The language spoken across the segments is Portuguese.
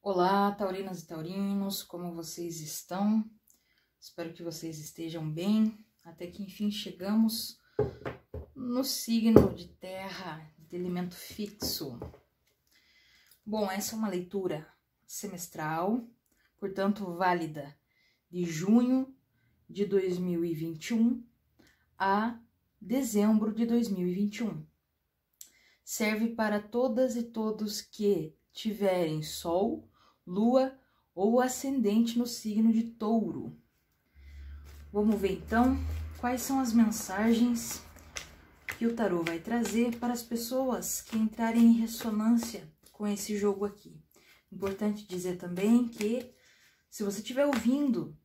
Olá, taurinas e taurinos, como vocês estão? Espero que vocês estejam bem, até que enfim chegamos no signo de terra, de elemento fixo. Bom, essa é uma leitura semestral, portanto válida de junho de 2021 a dezembro de 2021. Serve para todas e todos que tiverem Sol, Lua ou Ascendente no signo de Touro. Vamos ver então quais são as mensagens que o tarô vai trazer para as pessoas que entrarem em ressonância com esse jogo aqui. Importante dizer também que se você estiver ouvindo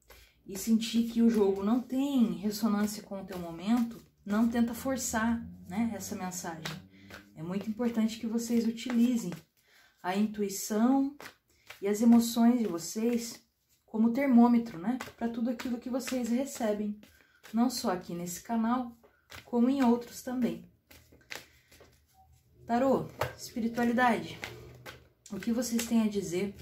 e sentir que o jogo não tem ressonância com o teu momento, não tenta forçar, né, essa mensagem. É muito importante que vocês utilizem a intuição e as emoções de vocês como termômetro, né? Para tudo aquilo que vocês recebem. Não só aqui nesse canal, como em outros também. Tarô, espiritualidade. O que vocês têm a dizer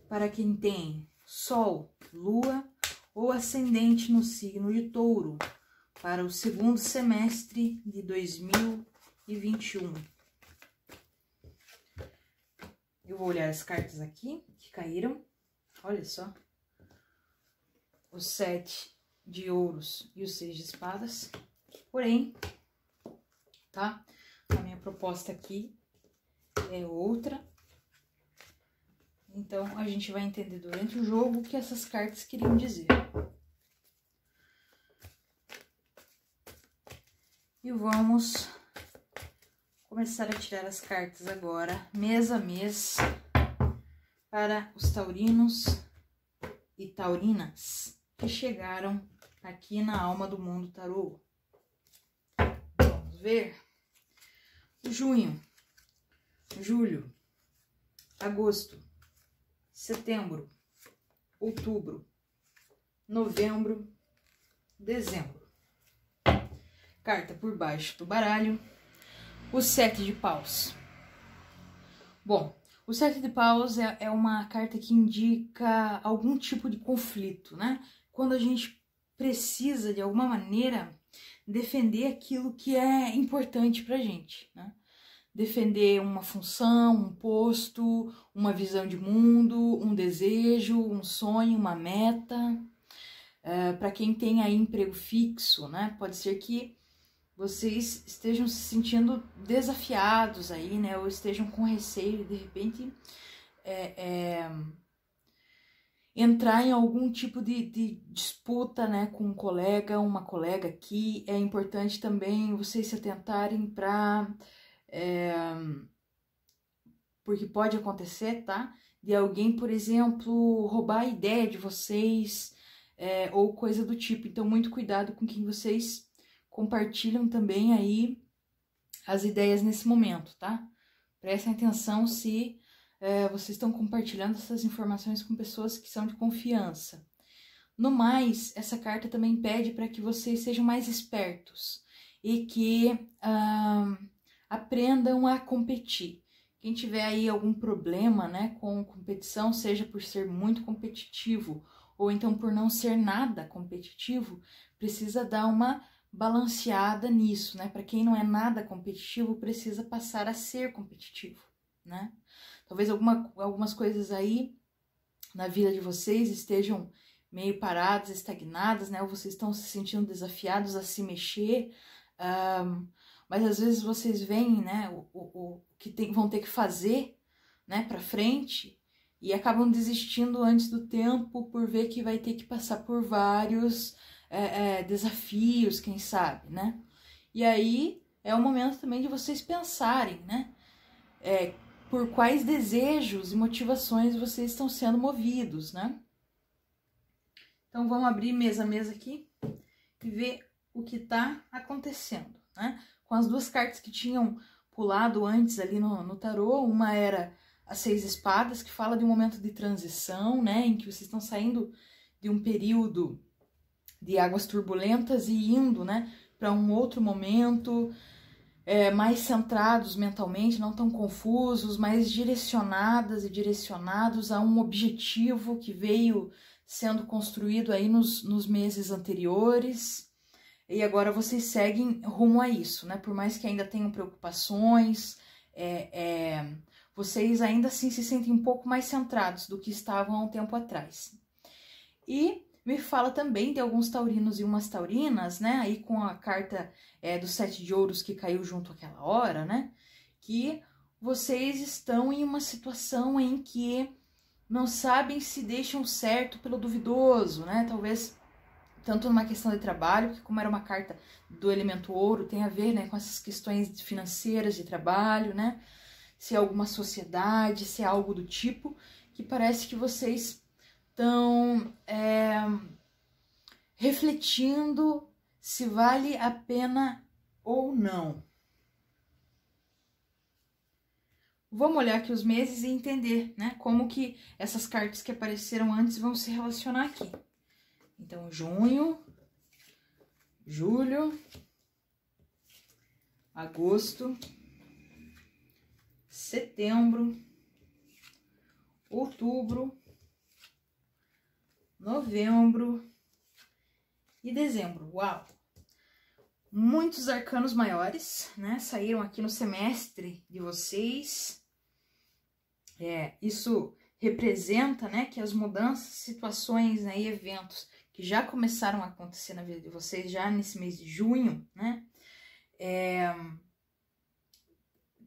para quem tem Sol, Lua ou Ascendente no signo de Touro para o segundo semestre de 2021? Eu vou olhar as cartas aqui que caíram. Olha só. O 7 de ouros e o 6 de espadas. Porém, tá? A minha proposta aqui é outra. Então, a gente vai entender durante o jogo o que essas cartas queriam dizer. E vamos começar a tirar as cartas agora, mês a mês, para os taurinos e taurinas que chegaram aqui na Alma do Mundo Tarô. Vamos ver. Junho, julho, agosto, setembro, outubro, novembro, dezembro. Carta por baixo do baralho. O 7 de paus. Bom, o 7 de paus é uma carta que indica algum tipo de conflito, né? Quando a gente precisa, de alguma maneira, defender aquilo que é importante pra gente, né? Defender uma função, um posto, uma visão de mundo, um desejo, um sonho, uma meta. Para quem tem aí emprego fixo, né? Pode ser que vocês estejam se sentindo desafiados aí, né? Ou estejam com receio de repente entrar em algum tipo de disputa, né? Com um colega, uma colega aqui. É importante também vocês se atentarem para... porque pode acontecer, tá? De alguém, por exemplo, roubar a ideia de vocês, ou coisa do tipo. Então, muito cuidado com quem vocês compartilham também aí as ideias nesse momento, tá? Prestem atenção se vocês estão compartilhando essas informações com pessoas que são de confiança. No mais, essa carta também pede para que vocês sejam mais espertos e que aprendam a competir. Quem tiver aí algum problema, né, com competição, seja por ser muito competitivo ou então por não ser nada competitivo, precisa dar uma balanceada nisso, né? Para quem não é nada competitivo, precisa passar a ser competitivo, né? Talvez algumas coisas aí na vida de vocês estejam meio paradas, estagnadas, né? Ou vocês estão se sentindo desafiados a se mexer, mas às vezes vocês veem, né, o que vão ter que fazer, né, para frente e acabam desistindo antes do tempo por ver que vai ter que passar por vários desafios, quem sabe, né? E aí é o momento também de vocês pensarem, né? Por quais desejos e motivações vocês estão sendo movidos, né? Então vamos abrir mês a mês aqui e ver o que tá acontecendo, né? Com as duas cartas que tinham pulado antes ali no tarô, uma era a 6 de espadas, que fala de um momento de transição, né? Em que vocês estão saindo de um período de águas turbulentas e indo, né, para um outro momento, mais centrados mentalmente, não tão confusos, mais direcionadas e direcionados a um objetivo que veio sendo construído aí nos meses anteriores. E agora vocês seguem rumo a isso, né? Por mais que ainda tenham preocupações, vocês ainda assim se sentem um pouco mais centrados do que estavam há um tempo atrás. E me fala também de alguns taurinos e umas taurinas, né? Aí com a carta do 7 de ouros que caiu junto àquela hora, né? Que vocês estão em uma situação em que não sabem se deixam certo pelo duvidoso, né? Talvez tanto numa questão de trabalho, que como era uma carta do elemento ouro, tem a ver, né, com essas questões financeiras de trabalho, né? Se é alguma sociedade, se é algo do tipo, que parece que vocês estão refletindo se vale a pena ou não. Vamos olhar aqui os meses e entender, né, como que essas cartas que apareceram antes vão se relacionar aqui. Então, junho, julho, agosto, setembro, outubro, novembro e dezembro. Uau! Muitos arcanos maiores, né? Saíram aqui no semestre de vocês. Isso representa, né, que as mudanças, situações, né, e eventos que já começaram a acontecer na vida de vocês já nesse mês de junho, né?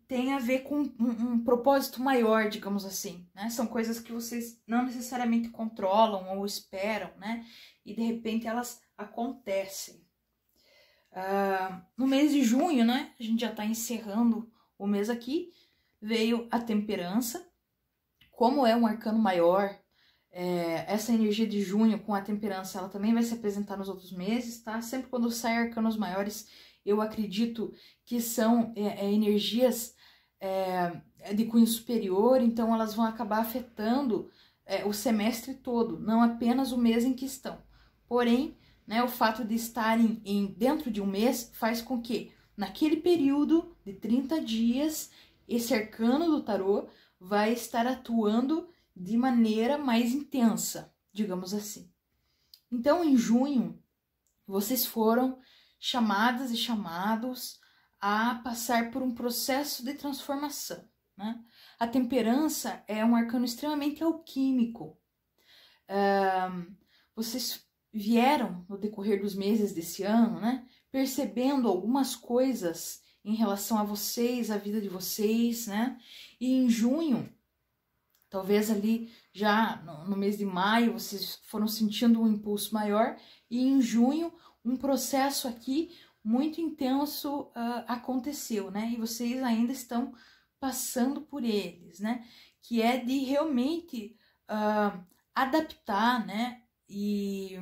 Tem a ver com um propósito maior, digamos assim, né? São coisas que vocês não necessariamente controlam ou esperam, né? E de repente elas acontecem. No mês de junho, né? A gente já tá encerrando o mês aqui, veio a temperança. Como é um arcano maior, essa energia de junho com a temperança, ela também vai se apresentar nos outros meses, tá? Sempre quando sai arcanos maiores, eu acredito que são energias de cunho superior, então elas vão acabar afetando o semestre todo, não apenas o mês em que estão. Porém, né, o fato de estarem dentro de um mês faz com que, naquele período de 30 dias, esse arcano do tarô vai estar atuando de maneira mais intensa, digamos assim. Então, em junho, vocês foram chamadas e chamados a passar por um processo de transformação, né? A temperança é um arcano extremamente alquímico. Vocês vieram, no decorrer dos meses desse ano, né, percebendo algumas coisas em relação a vocês, a vida de vocês, né? E em junho, talvez ali já no mês de maio, vocês foram sentindo um impulso maior, e em junho um processo aqui muito intenso aconteceu, né? E vocês ainda estão passando por eles, né? Que é de realmente adaptar, né? E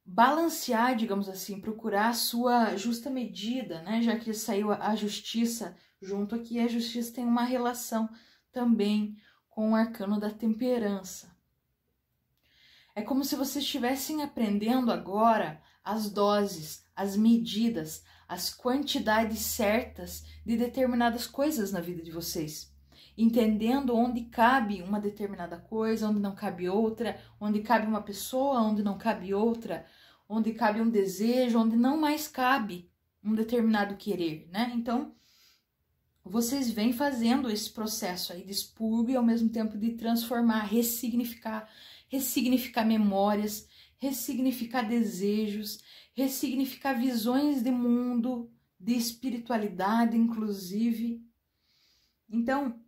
balancear, digamos assim, procurar a sua justa medida, né? Já que saiu a justiça junto aqui, a justiça tem uma relação também com o arcano da temperança. É como se vocês estivessem aprendendo agora as doses, as medidas, as quantidades certas de determinadas coisas na vida de vocês. Entendendo onde cabe uma determinada coisa, onde não cabe outra, onde cabe uma pessoa, onde não cabe outra, onde cabe um desejo, onde não mais cabe um determinado querer, né? Então, vocês vêm fazendo esse processo aí de expurgo e ao mesmo tempo de transformar, ressignificar memórias, ressignificar desejos, ressignificar visões de mundo, de espiritualidade, inclusive. Então,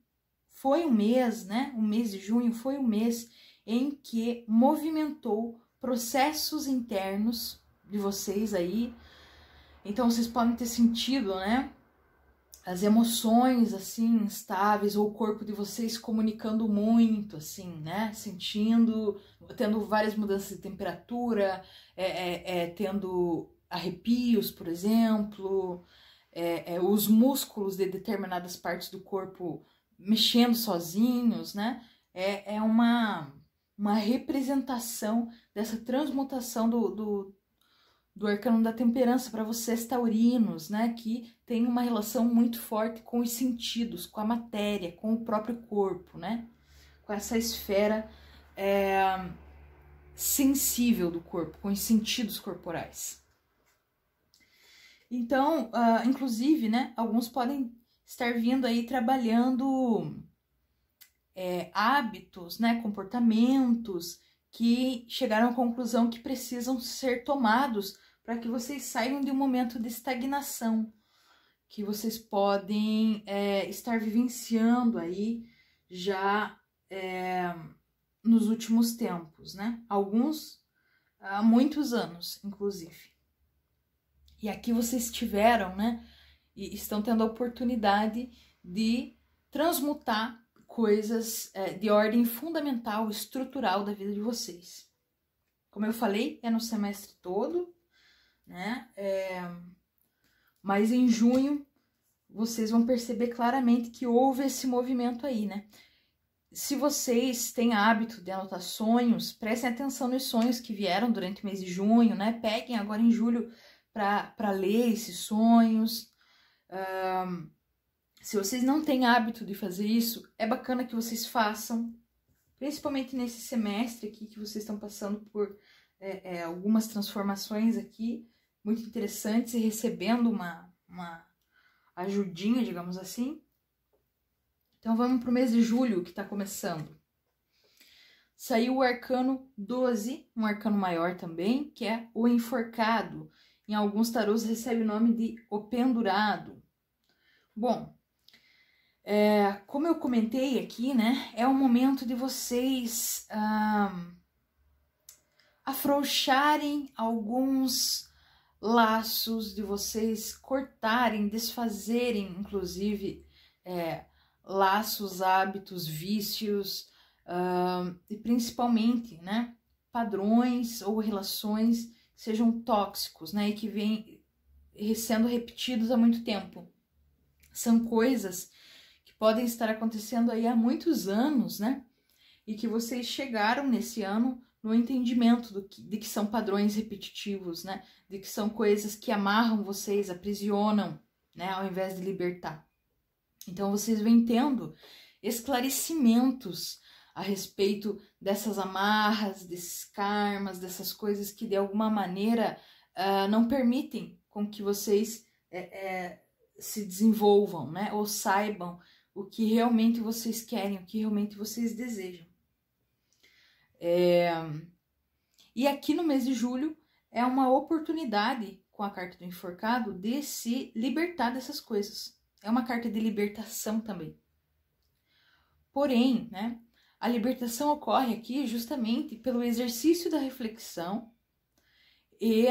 foi um mês, né? O mês de junho foi um mês em que movimentou processos internos de vocês aí. Então, vocês podem ter sentido, né? As emoções, assim, instáveis, ou o corpo de vocês comunicando muito, assim, né? Sentindo, tendo várias mudanças de temperatura, tendo arrepios, por exemplo, os músculos de determinadas partes do corpo mexendo sozinhos, né? É uma representação dessa transmutação do arcano da temperança para vocês taurinos, né, que tem uma relação muito forte com os sentidos, com a matéria, com o próprio corpo, né, com essa esfera sensível do corpo, com os sentidos corporais. Então, inclusive, né, alguns podem estar vindo aí trabalhando hábitos, né, comportamentos que chegaram à conclusão que precisam ser tomados para que vocês saiam de um momento de estagnação, que vocês podem estar vivenciando aí já nos últimos tempos, né? Alguns há muitos anos, inclusive. E aqui vocês tiveram, né? E estão tendo a oportunidade de transmutar coisas de ordem fundamental, estrutural da vida de vocês. Como eu falei, é no semestre todo, né? Mas em junho vocês vão perceber claramente que houve esse movimento aí, né? Se vocês têm hábito de anotar sonhos, prestem atenção nos sonhos que vieram durante o mês de junho, né? Peguem agora em julho para ler esses sonhos. Se vocês não têm hábito de fazer isso, é bacana que vocês façam, principalmente nesse semestre aqui que vocês estão passando por algumas transformações aqui, muito interessantes, e recebendo uma ajudinha, digamos assim. Então vamos para o mês de julho que está começando. Saiu o arcano 12, um arcano maior também, que é o enforcado. Em alguns tarôs recebe o nome de o pendurado. Bom, como eu comentei aqui, né, é o momento de vocês afrouxarem alguns laços, de vocês cortarem, desfazerem, inclusive, laços, hábitos, vícios, e principalmente, né, padrões ou relações que sejam tóxicos, né, e que vêm sendo repetidos há muito tempo. São coisas que podem estar acontecendo aí há muitos anos, né, e que vocês chegaram nesse ano no entendimento de que são padrões repetitivos, né, de que são coisas que amarram vocês, aprisionam, né, ao invés de libertar. Então, vocês vêm tendo esclarecimentos a respeito dessas amarras, desses karmas, dessas coisas que, de alguma maneira, não permitem com que vocês se desenvolvam, né? Ou saibam o que realmente vocês querem, o que realmente vocês desejam. E aqui no mês de julho é uma oportunidade, com a carta do enforcado, de se libertar dessas coisas. É uma carta de libertação também. Porém, né, a libertação ocorre aqui justamente pelo exercício da reflexão e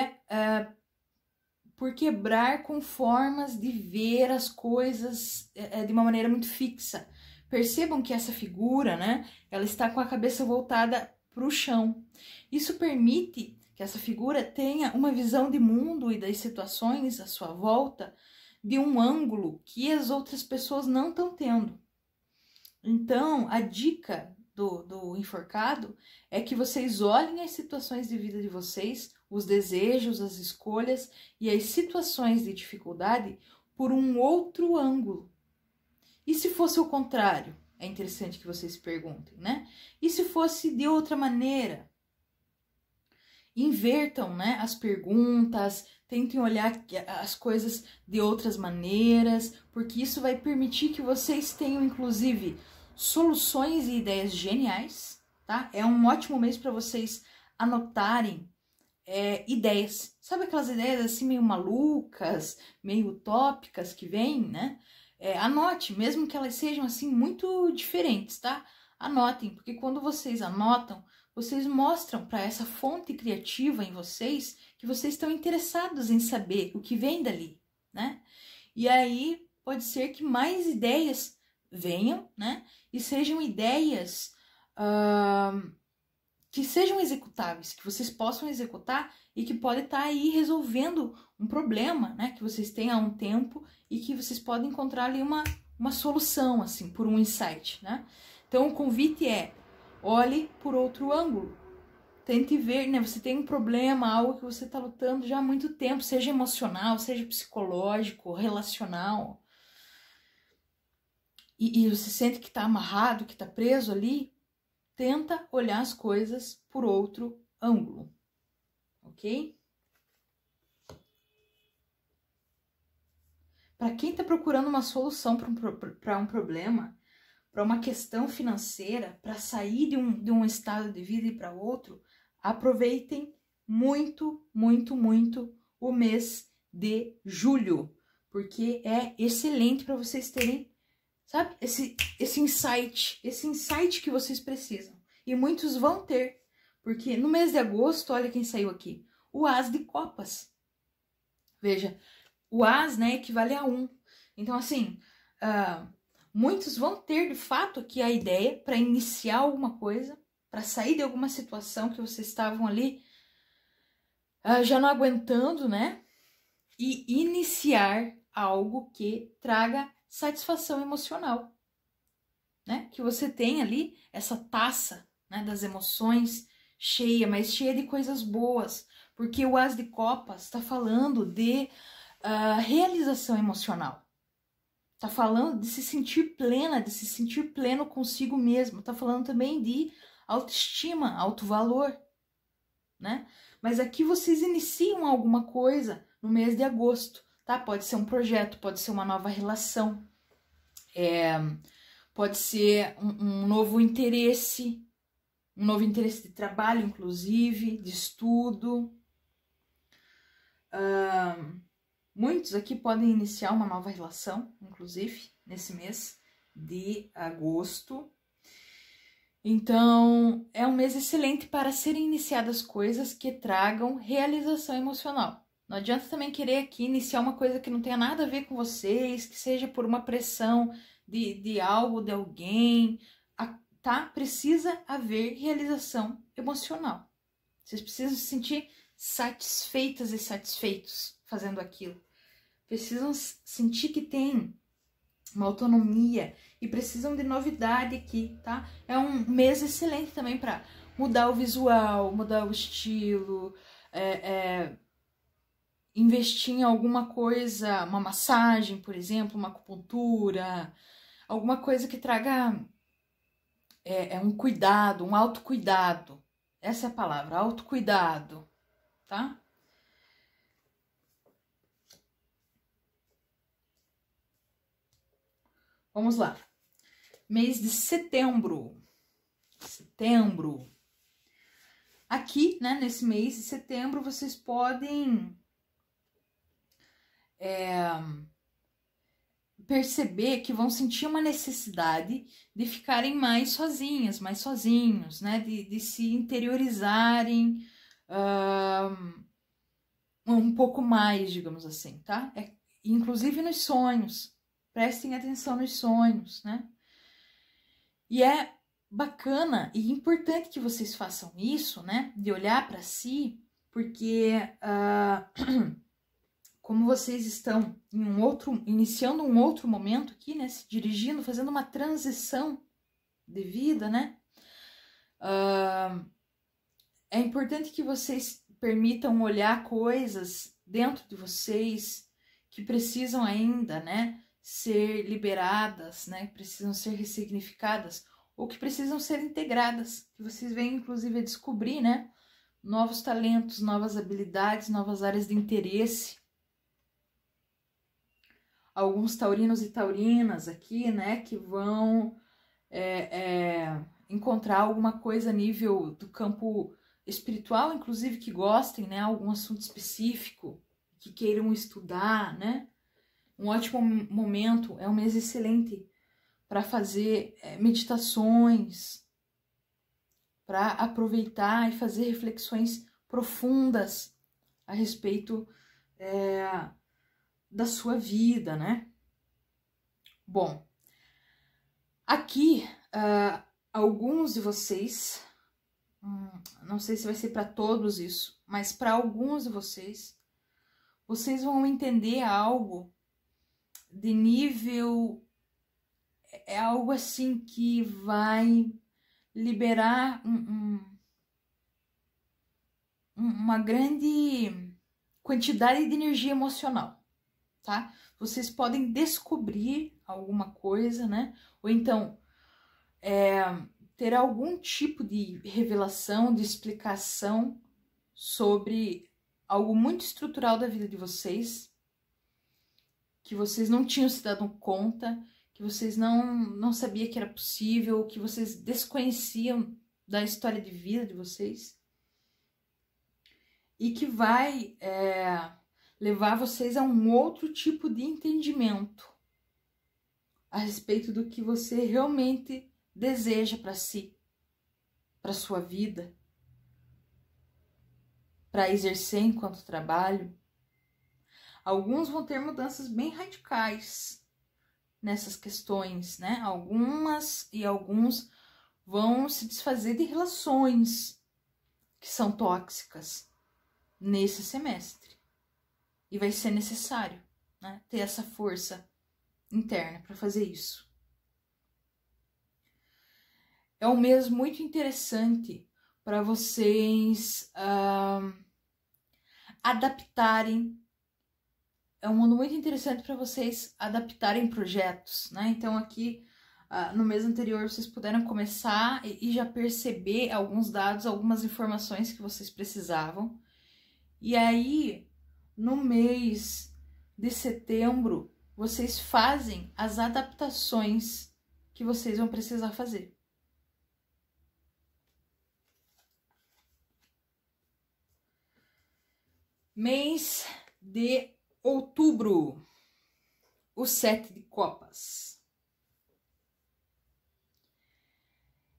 por quebrar com formas de ver as coisas de uma maneira muito fixa. Percebam que essa figura, né, ela está com a cabeça voltada para o chão. Isso permite que essa figura tenha uma visão de mundo e das situações à sua volta de um ângulo que as outras pessoas não estão tendo. Então, a dica do enforcado é que vocês olhem as situações de vida de vocês, os desejos, as escolhas e as situações de dificuldade por um outro ângulo. E se fosse o contrário? É interessante que vocês perguntem, né? E se fosse de outra maneira? Invertam, né, as perguntas, tentem olhar as coisas de outras maneiras, porque isso vai permitir que vocês tenham, inclusive, soluções e ideias geniais, tá? É um ótimo mês para vocês anotarem ideias. Sabe aquelas ideias assim meio malucas, meio utópicas que vêm, né? Anote, mesmo que elas sejam assim muito diferentes, tá? Anotem, porque quando vocês anotam, vocês mostram para essa fonte criativa em vocês que vocês estão interessados em saber o que vem dali, né? E aí pode ser que mais ideias venham, né? E sejam ideias que sejam executáveis, que vocês possam executar e que podem estar aí resolvendo um problema, né? Que vocês têm há um tempo e que vocês podem encontrar ali uma solução, assim, por um insight, né? Então o convite é: olhe por outro ângulo. tente ver, né? Você tem um problema, algo que você tá lutando já há muito tempo, seja emocional, seja psicológico, relacional. E você sente que tá amarrado, que tá preso ali, tenta olhar as coisas por outro ângulo, ok? Para quem está procurando uma solução para um problema, para uma questão financeira, para sair de um estado de vida e para outro, aproveitem muito, muito, muito o mês de julho, porque é excelente para vocês terem, sabe, esse insight que vocês precisam. E muitos vão ter, porque no mês de agosto, olha quem saiu aqui, o As de Copas. Veja, o As, né, equivale a 1. Então, assim, muitos vão ter, de fato, aqui a ideia para iniciar alguma coisa, para sair de alguma situação que vocês estavam ali já não aguentando, né? E iniciar algo que traga satisfação emocional, né? Que você tem ali essa taça, né, das emoções cheia, mas cheia de coisas boas, porque o As de Copas está falando de realização emocional. Tá falando de se sentir plena, de se sentir pleno consigo mesmo. Tá falando também de autoestima, autovalor, né? Mas aqui vocês iniciam alguma coisa no mês de agosto, tá? Pode ser um projeto, pode ser uma nova relação, pode ser um novo interesse de trabalho, inclusive, de estudo. Muitos aqui podem iniciar uma nova relação, inclusive, nesse mês de agosto. Então, é um mês excelente para serem iniciadas coisas que tragam realização emocional. Não adianta também querer aqui iniciar uma coisa que não tenha nada a ver com vocês, que seja por uma pressão de algo, de alguém, tá? Precisa haver realização emocional. Vocês precisam se sentir satisfeitas e satisfeitos fazendo aquilo. Precisam sentir que tem uma autonomia e precisam de novidade aqui, tá? É um mês excelente também para mudar o visual, mudar o estilo, investir em alguma coisa, uma massagem, por exemplo, uma acupuntura, alguma coisa que traga um cuidado, um autocuidado. Essa é a palavra, autocuidado, tá? Vamos lá. Mês de setembro. Aqui, né, nesse mês de setembro, vocês podem perceber que vão sentir uma necessidade de ficarem mais sozinhas, mais sozinhos, né? De se interiorizarem um pouco mais, digamos assim, tá? Inclusive nos sonhos. Prestem atenção nos sonhos, né? E é bacana e importante que vocês façam isso, né? De olhar para si, porque como vocês estão iniciando um outro momento aqui, né? Se dirigindo, fazendo uma transição de vida, né? É importante que vocês permitam olhar coisas dentro de vocês que precisam ainda, né? Ser liberadas, né? Precisam ser ressignificadas ou que precisam ser integradas, que vocês venham inclusive a descobrir, né? Novos talentos, novas habilidades, novas áreas de interesse. Alguns taurinos e taurinas aqui, né? Que vão encontrar alguma coisa a nível do campo espiritual, inclusive que gostem, né? Algum assunto específico, que queiram estudar, né? Um ótimo momento, é um mês excelente para fazer meditações, para aproveitar e fazer reflexões profundas a respeito da sua vida, né? Bom, aqui alguns de vocês, não sei se vai ser para todos isso, mas para alguns de vocês vão entender algo de nível, é algo assim que vai liberar uma grande quantidade de energia emocional, tá? Vocês podem descobrir alguma coisa, né? Ou então ter algum tipo de revelação, de explicação sobre algo muito estrutural da vida de vocês, que vocês não tinham se dado conta, que vocês não sabiam que era possível, que vocês desconheciam da história de vida de vocês, e que vai levar vocês a um outro tipo de entendimento a respeito do que você realmente deseja para si, para sua vida, para exercer enquanto trabalho. Alguns vão ter mudanças bem radicais nessas questões, né? Alguns vão se desfazer de relações que são tóxicas nesse semestre. E vai ser necessário, né, ter essa força interna para fazer isso. É um mês muito interessante para vocês adaptarem. É um ano muito interessante para vocês adaptarem projetos, né? Então aqui no mês anterior vocês puderam começar e já perceber alguns dados, algumas informações que vocês precisavam. E aí, no mês de setembro, vocês fazem as adaptações que vocês vão precisar fazer. Mês de outubro, o 7 de copas.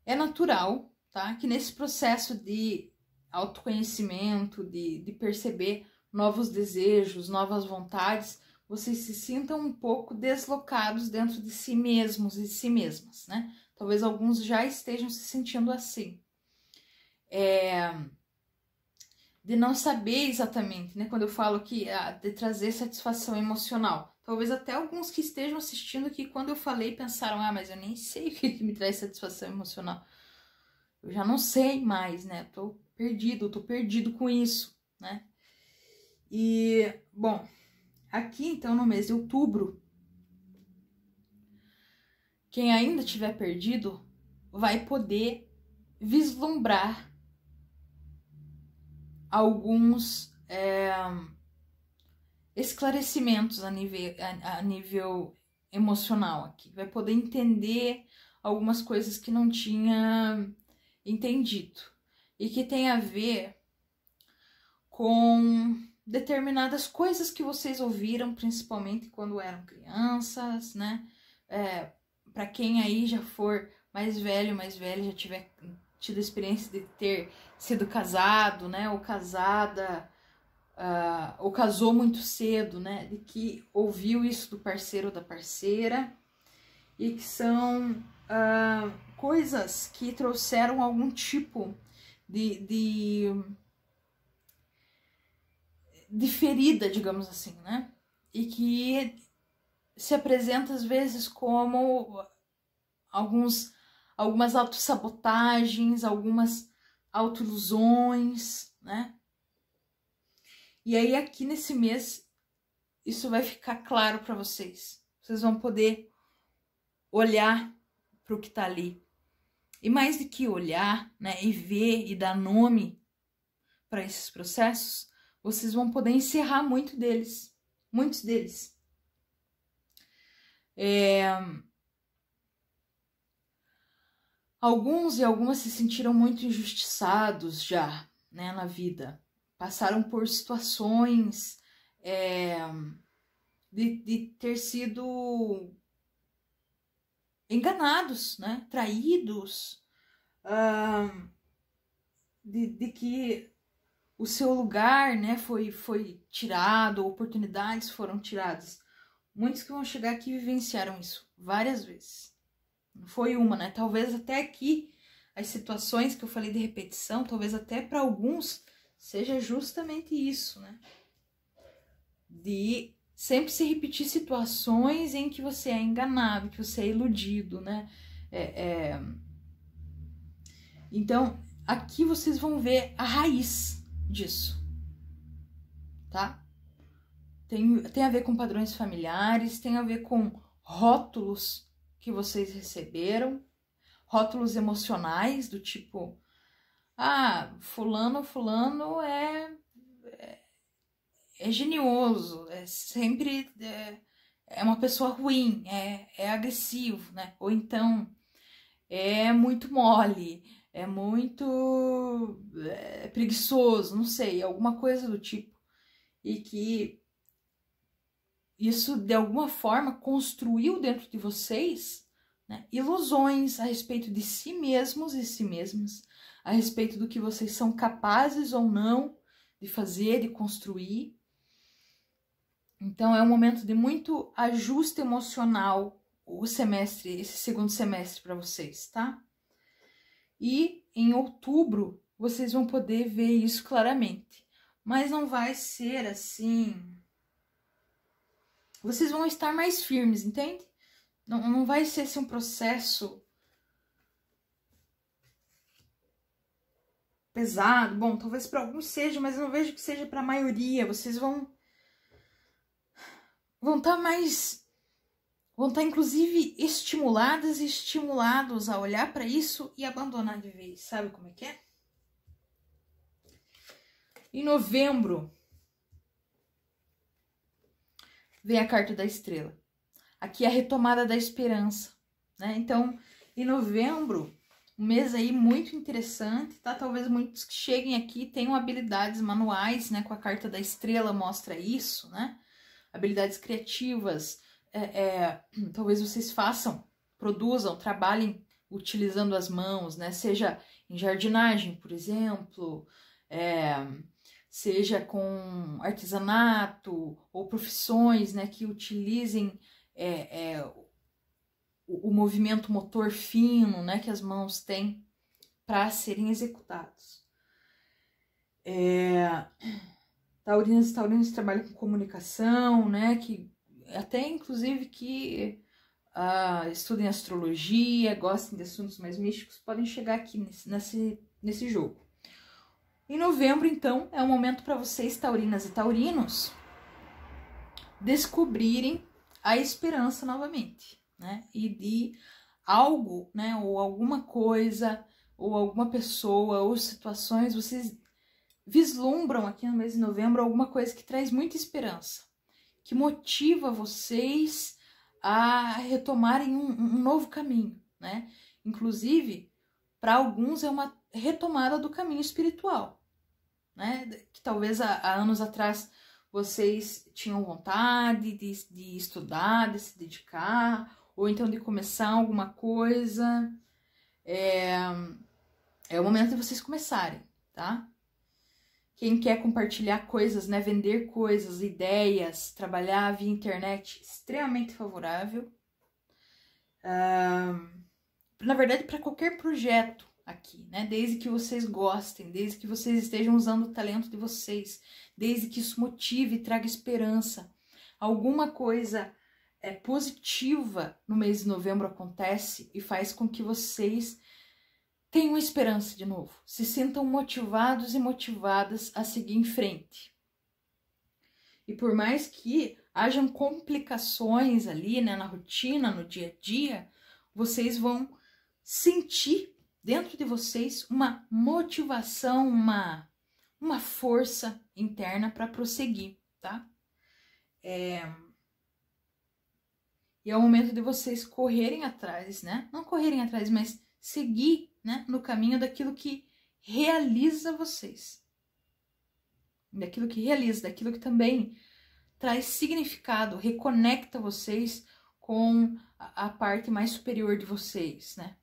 É natural, tá? Que nesse processo de autoconhecimento, de perceber novos desejos, novas vontades, vocês se sintam um pouco deslocados dentro de si mesmos e de si mesmas, né? Talvez alguns já estejam se sentindo assim. De não saber exatamente, né? Quando eu falo que de trazer satisfação emocional. Talvez até alguns que estejam assistindo que quando eu falei pensaram, mas eu nem sei o que me traz satisfação emocional. Eu já não sei mais, né? Tô perdido com isso, né? E, bom, aqui então no mês de outubro, quem ainda tiver perdido vai poder vislumbrar alguns esclarecimentos a nível emocional aqui. Vai poder entender algumas coisas que não tinha entendido e que tem a ver com determinadas coisas que vocês ouviram, principalmente quando eram crianças, né? Para quem aí já for mais velho, já tiver tido a experiência de ter sido casado, né? Ou casada, ou casou muito cedo, né? De que ouviu isso do parceiro ou da parceira e que são coisas que trouxeram algum tipo de ferida, digamos assim, né? E que se apresenta às vezes como algumas autossabotagens, algumas autoilusões, né? E aí aqui nesse mês isso vai ficar claro para vocês. Vocês vão poder olhar para o que tá ali. E mais do que olhar, né, e ver e dar nome para esses processos, vocês vão poder encerrar muitos deles. Alguns e algumas se sentiram muito injustiçados já, né, na vida. Passaram por situações de ter sido enganados, né, traídos, de que o seu lugar, né, foi tirado, oportunidades foram tiradas. Muitos que vão chegar aqui vivenciaram isso várias vezes. Não foi uma, né? Talvez até aqui as situações que eu falei de repetição, talvez até para alguns seja justamente isso, né? De sempre se repetir situações em que você é enganado, que você é iludido, né? Então, aqui vocês vão ver a raiz disso, tá? Tem a ver com padrões familiares, tem a ver com rótulos que vocês receberam, rótulos emocionais do tipo, fulano é genioso, é uma pessoa ruim, é agressivo, né? Ou então é muito mole, é muito preguiçoso, não sei, alguma coisa do tipo. E que isso, de alguma forma, construiu dentro de vocês, né, ilusões a respeito de si mesmos e si mesmas, a respeito do que vocês são capazes ou não de fazer, de construir. Então, é um momento de muito ajuste emocional esse segundo semestre para vocês, tá? E em outubro, vocês vão poder ver isso claramente. Mas não vai ser assim... Vocês vão estar mais firmes, entende? Não vai ser assim um processo pesado. Bom, talvez para alguns seja, mas eu não vejo que seja para a maioria. Vocês vão estar mais... Vão estar, inclusive, estimuladas e estimulados a olhar para isso e abandonar de vez. Sabe como é que é? Em novembro, vem a carta da estrela. Aqui é a retomada da esperança, né? Então, em novembro, um mês aí muito interessante, tá? Talvez muitos que cheguem aqui tenham habilidades manuais, né? Com a carta da estrela mostra isso, né? Habilidades criativas, talvez vocês produzam, trabalhem utilizando as mãos, né? Seja em jardinagem, por exemplo, seja com artesanato ou profissões, né, que utilizem o movimento motor fino, né, que as mãos têm para serem executados. Taurinos e taurinos trabalham com comunicação, né, que até inclusive que estudem astrologia, gostem de assuntos mais místicos, podem chegar aqui nesse jogo. Em novembro, então, é um momento para vocês, taurinas e taurinos, descobrirem a esperança novamente, né? E de algo, né? Ou alguma coisa, ou alguma pessoa, ou situações, vocês vislumbram aqui no mês de novembro alguma coisa que traz muita esperança, que motiva vocês a retomarem um novo caminho, né? Inclusive, para alguns é uma retomada do caminho espiritual, né? Que talvez há anos atrás vocês tinham vontade de estudar, de se dedicar, ou então de começar alguma coisa. É o momento de vocês começarem, tá? Quem quer compartilhar coisas, né? Vender coisas, ideias, trabalhar via internet, extremamente favorável. Na verdade, para qualquer projeto aqui, né? Desde que vocês gostem, desde que vocês estejam usando o talento de vocês, desde que isso motive e traga esperança. Alguma coisa positiva no mês de novembro acontece e faz com que vocês tenham esperança de novo, se sintam motivados e motivadas a seguir em frente. E por mais que hajam complicações ali, né, na rotina, no dia a dia, vocês vão sentir dentro de vocês uma motivação, uma força interna para prosseguir, tá? E é o momento de vocês correrem atrás, né? Não correrem atrás, mas seguir, né, no caminho daquilo que realiza vocês. Daquilo que realiza, daquilo que também traz significado, reconecta vocês com a parte mais superior de vocês, né?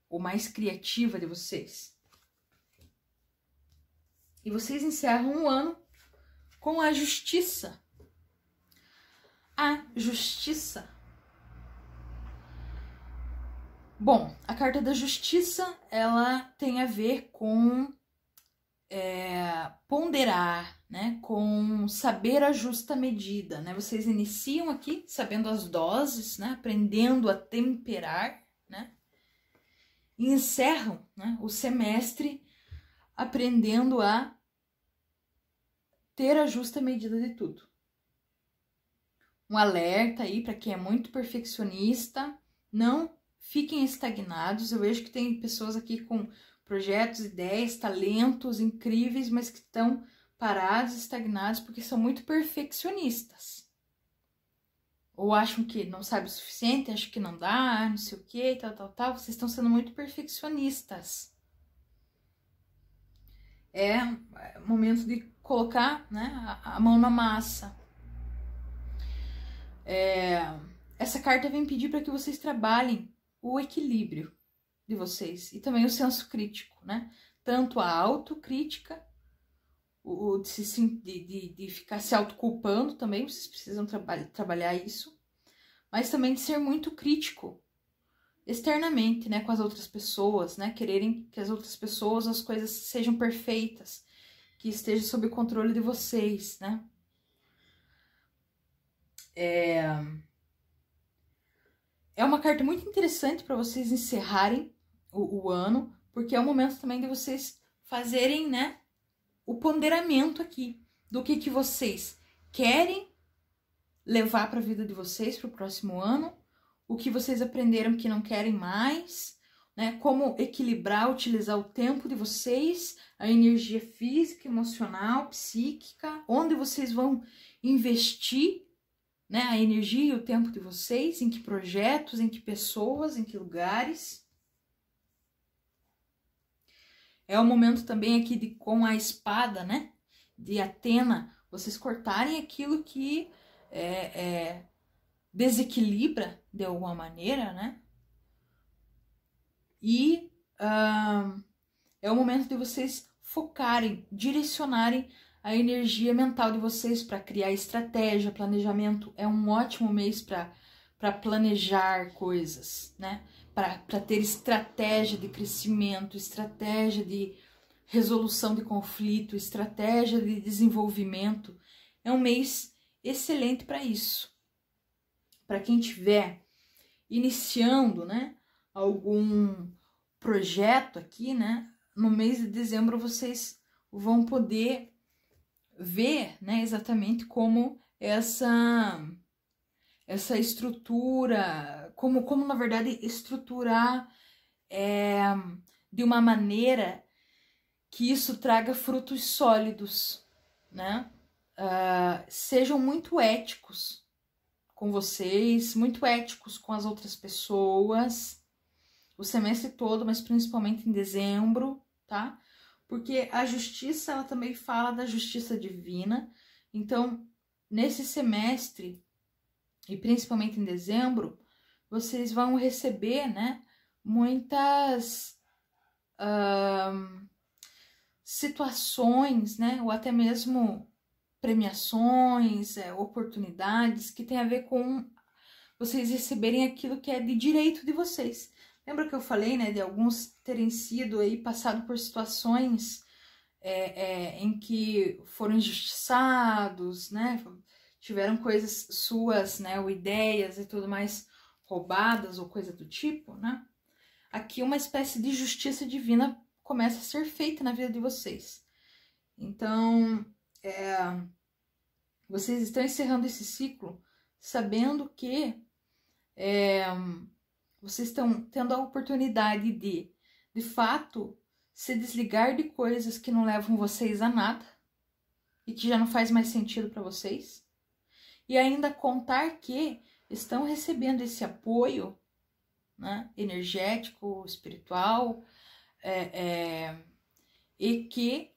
Ou mais criativa de vocês. E vocês encerram o ano com a justiça. A justiça. Bom, a carta da justiça, ela tem a ver com ponderar, né? Com saber a justa medida, né? Vocês iniciam aqui sabendo as doses, né? Aprendendo a temperar, né? E encerram, né, o semestre aprendendo a ter a justa medida de tudo. Um alerta aí para quem é muito perfeccionista, não fiquem estagnados. Eu vejo que tem pessoas aqui com projetos, ideias, talentos incríveis, mas que estão parados, estagnados, porque são muito perfeccionistas. Ou acham que não sabe o suficiente, acham que não dá, não sei o que, tal. Vocês estão sendo muito perfeccionistas. É momento de colocar, né, a mão na massa. Essa carta vem pedir para que vocês trabalhem o equilíbrio de vocês e também o senso crítico, né? Tanto a autocrítica, de ficar se autoculpando também, vocês precisam trabalhar isso, mas também de ser muito crítico externamente, né, com as outras pessoas, né? Quererem que as outras pessoas, as coisas sejam perfeitas, que esteja sob o controle de vocês, né? É uma carta muito interessante para vocês encerrarem o ano, porque é o momento também de vocês fazerem, né, o ponderamento aqui do que vocês querem levar para a vida de vocês para o próximo ano, o que vocês aprenderam que não querem mais, né, como equilibrar, utilizar o tempo de vocês, a energia física, emocional, psíquica, onde vocês vão investir, né, a energia e o tempo de vocês, em que projetos, em que pessoas, em que lugares. É o momento também aqui de, com a espada, né, de Atena, vocês cortarem aquilo que desequilibra de alguma maneira, né? E é o momento de vocês focarem, direcionarem a energia mental de vocês para criar estratégia, planejamento. É um ótimo mês para planejar coisas, né? Para ter estratégia de crescimento, estratégia de resolução de conflito, estratégia de desenvolvimento. É um mês excelente para isso. Para quem estiver iniciando, né, algum projeto aqui, né, no mês de dezembro vocês vão poder ver, né, exatamente como essa estrutura, como na verdade estruturar de uma maneira que isso traga frutos sólidos, né? Sejam muito éticos com vocês, muito éticos com as outras pessoas, o semestre todo, mas principalmente em dezembro, tá? Porque a justiça, ela também fala da justiça divina. Então, nesse semestre, e principalmente em dezembro, vocês vão receber, né, muitas situações, né, ou até mesmo premiações, oportunidades que tem a ver com vocês receberem aquilo que é de direito de vocês. Lembra que eu falei, né, de alguns terem sido aí passado por situações em que foram injustiçados, né, tiveram coisas suas, né, ou ideias e tudo mais roubadas ou coisa do tipo, né? Aqui uma espécie de justiça divina começa a ser feita na vida de vocês. Então, vocês estão encerrando esse ciclo sabendo que vocês estão tendo a oportunidade de fato, se desligar de coisas que não levam vocês a nada e que já não faz mais sentido para vocês. E ainda contar que estão recebendo esse apoio, né, energético, espiritual, e que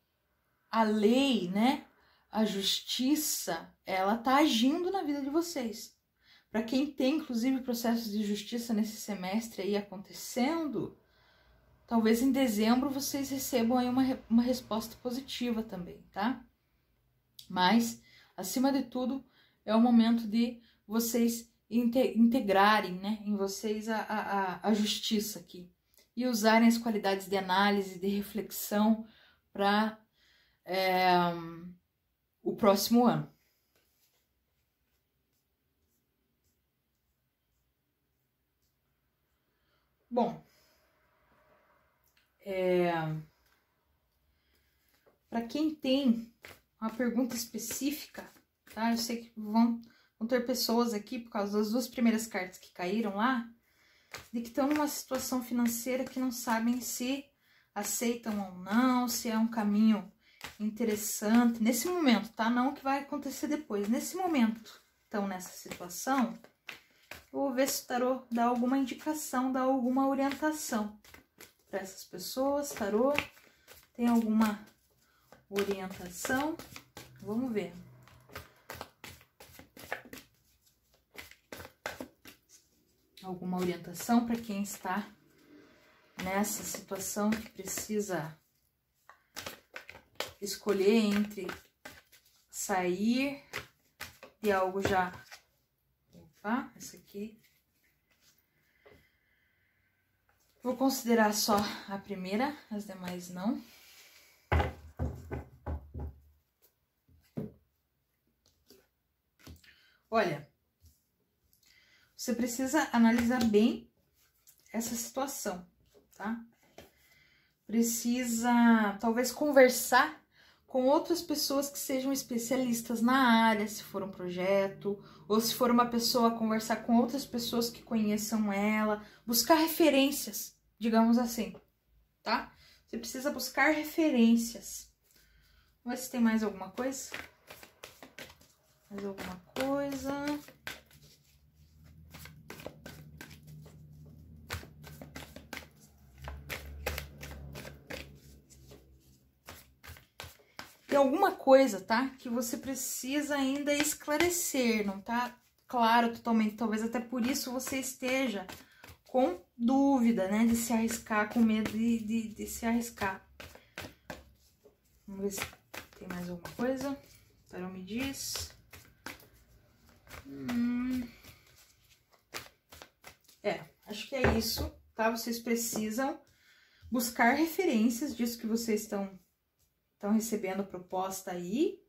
a lei, né, a justiça, ela tá agindo na vida de vocês. Para quem tem, inclusive, processos de justiça nesse semestre aí acontecendo, talvez em dezembro vocês recebam aí uma resposta positiva também, tá? Mas, acima de tudo, é o momento de vocês integrarem, né, em vocês a justiça aqui. E usarem as qualidades de análise, de reflexão para o próximo ano. Bom, para quem tem uma pergunta específica, tá? Eu sei que vão ter pessoas aqui, por causa das 2 primeiras cartas que caíram lá, de que estão numa situação financeira que não sabem se aceitam ou não, se é um caminho interessante. Nesse momento, tá? Não o que vai acontecer depois. Nesse momento, estão nessa situação, eu vou ver se o tarô dá alguma indicação, dá alguma orientação para essas pessoas. Tarô, tem alguma orientação? Vamos ver. Alguma orientação para quem está nessa situação que precisa escolher entre sair de algo já... Opa, essa aqui. Vou considerar só a primeira, as demais não. Olha, você precisa analisar bem essa situação, tá? Precisa, talvez, conversar com outras pessoas que sejam especialistas na área, se for um projeto, ou se for uma pessoa, conversar com outras pessoas que conheçam ela, buscar referências, digamos assim, tá? Você precisa buscar referências. Vamos ver se tem mais alguma coisa. Mais alguma coisa. Tem alguma coisa, tá? Que você precisa ainda esclarecer, não tá claro totalmente. Talvez até por isso você esteja com dúvida, né? De se arriscar, com medo de se arriscar. Vamos ver se tem mais alguma coisa. O tarô me diz. Acho que é isso, tá? Vocês precisam buscar referências disso que vocês estão recebendo proposta aí.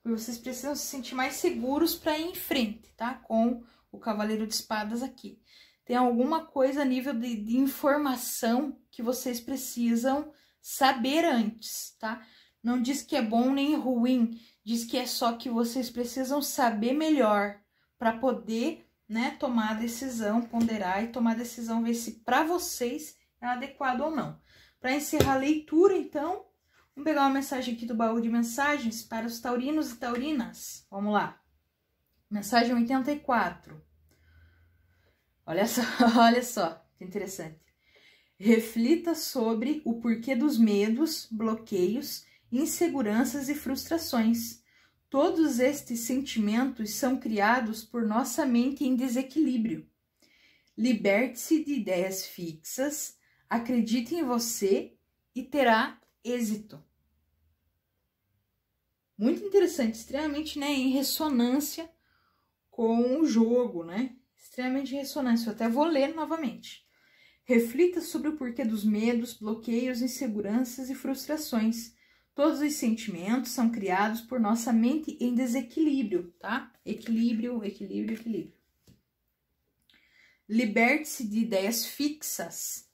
E vocês precisam se sentir mais seguros para ir em frente, tá? Com o Cavaleiro de Espadas aqui. Tem alguma coisa a nível de informação que vocês precisam saber antes, tá? Não diz que é bom nem ruim, diz que é só que vocês precisam saber melhor para poder, né, tomar a decisão, ponderar e tomar a decisão, ver se para vocês é adequado ou não. Para encerrar a leitura, então, vamos pegar uma mensagem aqui do baú de mensagens para os taurinos e taurinas. Vamos lá. Mensagem 84. Olha só, que interessante. Reflita sobre o porquê dos medos, bloqueios, inseguranças e frustrações. Todos estes sentimentos são criados por nossa mente em desequilíbrio. Liberte-se de ideias fixas, acredite em você e terá êxito. Muito interessante, extremamente, né, em ressonância com o jogo, né? Extremamente em ressonância. Eu até vou ler novamente. Reflita sobre o porquê dos medos, bloqueios, inseguranças e frustrações. Todos os sentimentos são criados por nossa mente em desequilíbrio, tá? Equilíbrio, equilíbrio, equilíbrio. Liberte-se de ideias fixas.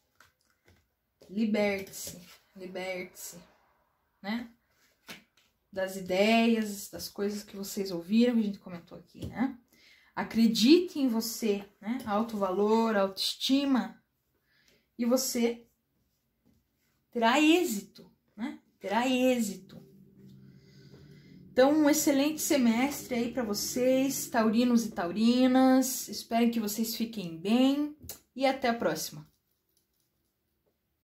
Liberte-se, né? Das ideias, das coisas que vocês ouviram, que a gente comentou aqui, né? Acredite em você, né? Alto valor, autoestima. E você terá êxito, né? Terá êxito. Então, um excelente semestre aí para vocês, taurinos e taurinas. Espero que vocês fiquem bem e até a próxima.